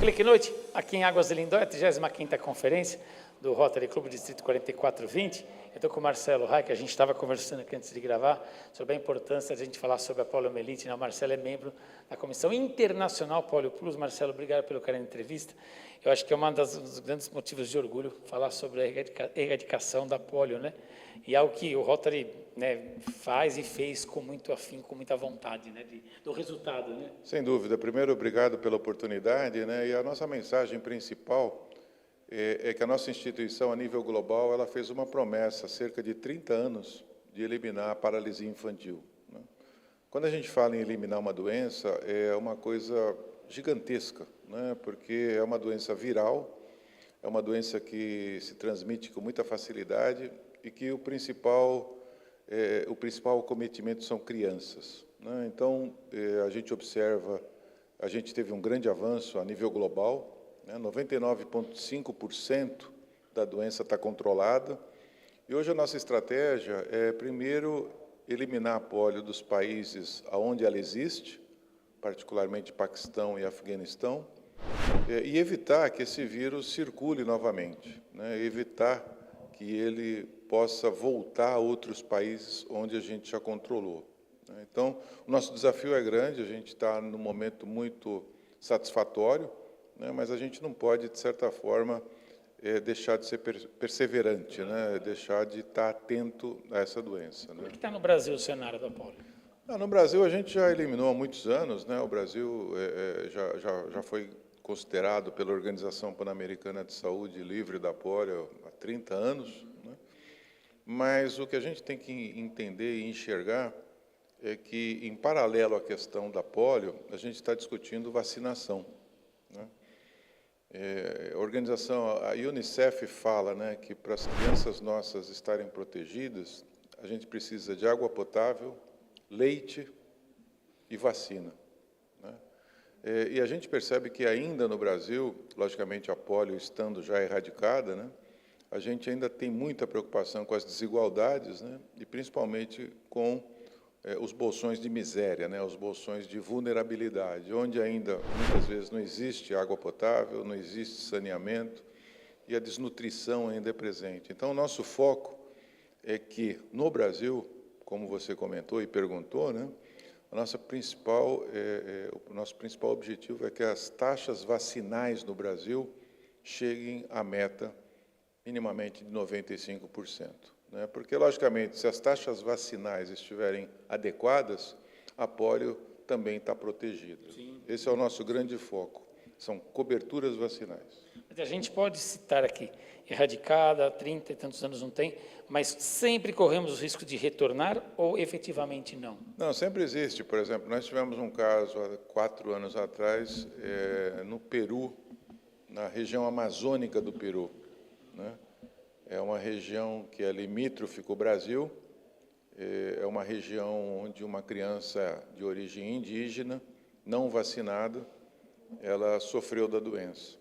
Clique Noite, aqui em Águas de Lindóia, a 35ª conferência do Rotary Clube Distrito 4420. Eu estou com o Marcelo Rai, que a gente estava conversando aqui antes de gravar, sobre a importância de a gente falar sobre a poliomielite, né? O Marcelo é membro da Comissão Internacional Polio Plus. Marcelo, obrigado pelo carinho da entrevista. Eu acho que é um dos grandes motivos de orgulho falar sobre a erradicação da polio, né? E é algo que o Rotary, né, faz e fez com muito afinco, com muita vontade, né, do resultado, né? Sem dúvida. Primeiro, obrigado pela oportunidade, né? E a nossa mensagem principal é que a nossa instituição, a nível global, ela fez uma promessa há cerca de 30 anos de eliminar a paralisia infantil, né? Quando a gente fala em eliminar uma doença, é uma coisa gigantesca, né? Porque é uma doença viral, é uma doença que se transmite com muita facilidade e que o principal acometimento são crianças, né? Então, a gente observa, a gente teve um grande avanço a nível global, né? 99,5% da doença está controlada, e hoje a nossa estratégia é, primeiro, eliminar a polio dos países onde ela existe, particularmente Paquistão e Afeganistão, e evitar que esse vírus circule novamente, né? Evitar que ele possa voltar a outros países onde a gente já controlou, né? Então, o nosso desafio é grande, a gente está num momento muito satisfatório, né? Mas a gente não pode, de certa forma, deixar de ser perseverante, né? Deixar de estar atento a essa doença, né? Como é que está no Brasil o cenário da polio? No Brasil, a gente já eliminou há muitos anos, né? O Brasil já foi considerado pela Organização Pan-Americana de Saúde livre da polio há 30 anos, né? Mas o que a gente tem que entender e enxergar é que, em paralelo à questão da polio, a gente está discutindo vacinação, né? A UNICEF fala, né, que para as crianças nossas estarem protegidas, a gente precisa de água potável, leite e vacina, né? E a gente percebe que ainda no Brasil, logicamente a polio estando já erradicada, né, a gente ainda tem muita preocupação com as desigualdades, né, e principalmente com os bolsões de miséria, né, os bolsões de vulnerabilidade, onde ainda muitas vezes não existe água potável, não existe saneamento e a desnutrição ainda é presente. Então, o nosso foco é que no Brasil, como você comentou e perguntou, né, o nosso principal objetivo é que as taxas vacinais no Brasil cheguem à meta minimamente de 95%. Né? Porque, logicamente, se as taxas vacinais estiverem adequadas, a polio também está protegida. Sim. Esse é o nosso grande foco, são coberturas vacinais. A gente pode citar aqui, erradicada, há 30 e tantos anos não tem, mas sempre corremos o risco de retornar ou efetivamente não? Não, sempre existe. Por exemplo, nós tivemos um caso há 4 anos atrás, no Peru, na região amazônica do Peru, né? É uma região que é limítrofe com o Brasil, é uma região onde uma criança de origem indígena, não vacinada, ela sofreu da doença.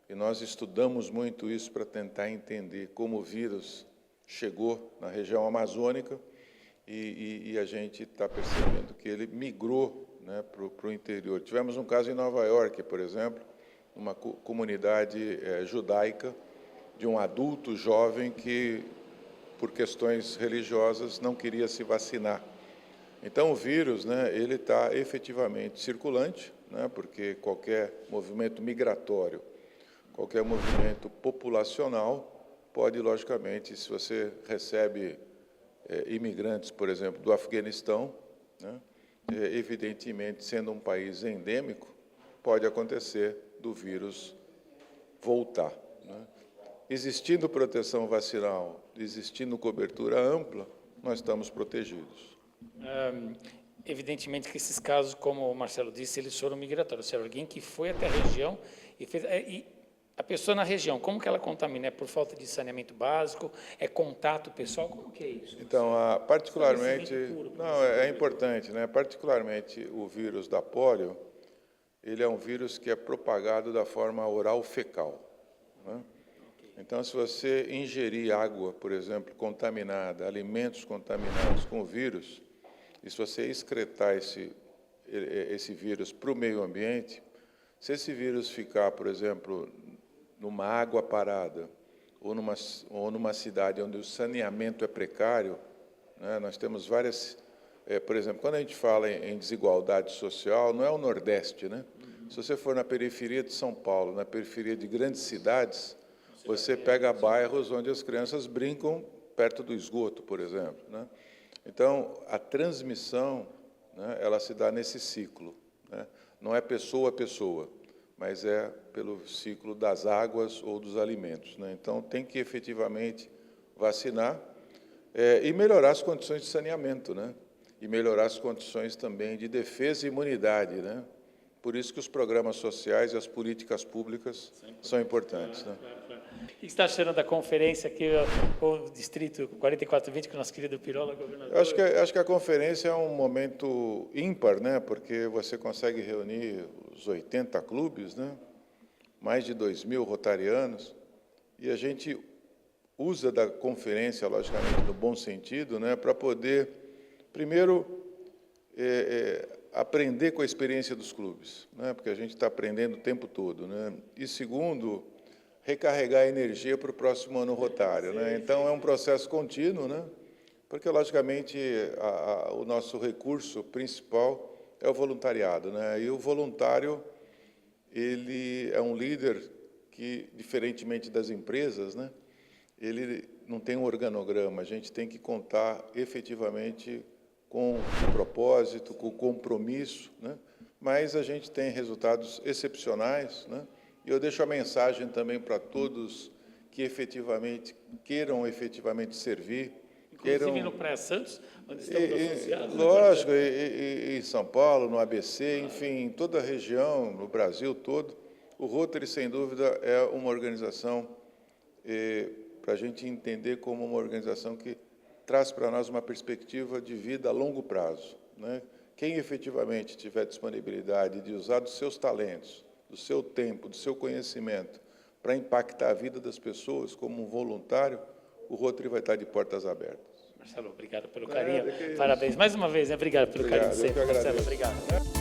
E nós estudamos muito isso para tentar entender como o vírus chegou na região amazônica e a gente está percebendo que ele migrou, né, para o interior. Tivemos um caso em Nova York, por exemplo, uma comunidade judaica, de um adulto jovem que, por questões religiosas, não queria se vacinar. Então, o vírus, né, ele está efetivamente circulante, né, porque qualquer movimento migratório, qualquer movimento populacional pode, logicamente, se você recebe imigrantes, por exemplo, do Afeganistão, né, evidentemente, sendo um país endêmico, pode acontecer do vírus voltar, né? Existindo proteção vacinal, existindo cobertura ampla, nós estamos protegidos. Evidentemente que esses casos, como o Marcelo disse, eles foram migratórios. Ou seja, alguém que foi até a região e fez... E a pessoa na região, como que ela contamina? É por falta de saneamento básico? É contato pessoal? Como que é isso? Então, particularmente... Não, é importante, né? Particularmente o vírus da polio, ele é um vírus que é propagado da forma oral fecal, né? Então, se você ingerir água, por exemplo, contaminada, alimentos contaminados com o vírus, e se você excretar esse vírus para o meio ambiente, Se esse vírus ficar, por exemplo, numa água parada ou numa cidade onde o saneamento é precário, né, nós temos várias... por exemplo, quando a gente fala em desigualdade social, não é o Nordeste, né? Se você for na periferia de São Paulo, na periferia de grandes cidades, você pega bairros onde as crianças brincam perto do esgoto, por exemplo, né? Então, a transmissão, né, ela se dá nesse ciclo, né? Não é pessoa a pessoa, mas é pelo ciclo das águas ou dos alimentos, né? Então, tem que efetivamente vacinar e melhorar as condições de saneamento, né? E melhorar as condições também de defesa e imunidade, né? Por isso que os programas sociais e as políticas públicas são importantes, né? O que você está achando da conferência aqui, o Distrito 4420, com o nosso querido Pirola, governador? Eu acho que a conferência é um momento ímpar, né? Porque você consegue reunir os 80 clubes, né? Mais de 2.000 rotarianos, e a gente usa da conferência, logicamente, no bom sentido, né? Para poder, primeiro, aprender com a experiência dos clubes, né? Porque a gente está aprendendo o tempo todo, né? E segundo, recarregar a energia para o próximo ano rotário, né? Então, é um processo contínuo, né? Porque, logicamente, o nosso recurso principal é o voluntariado, né? E o voluntário, ele é um líder que, diferentemente das empresas, né? Ele não tem um organograma, a gente tem que contar efetivamente com o propósito, com o compromisso, né? Mas a gente tem resultados excepcionais, né? E eu deixo a mensagem também para todos que efetivamente queiram efetivamente servir. Inclusive no Praia Santos, onde estamos associados. Lógico, em São Paulo, no ABC, enfim, em toda a região, no Brasil todo. O Rotary, sem dúvida, é uma organização, para a gente entender como uma organização que traz para nós uma perspectiva de vida a longo prazo, né? Quem efetivamente tiver disponibilidade de usar dos seus talentos, do seu tempo, do seu conhecimento, para impactar a vida das pessoas como um voluntário, o Rotary vai estar de portas abertas. Marcelo, obrigado pelo carinho. Parabéns mais uma vez, né? Obrigado pelo carinho sempre. Marcelo, obrigado.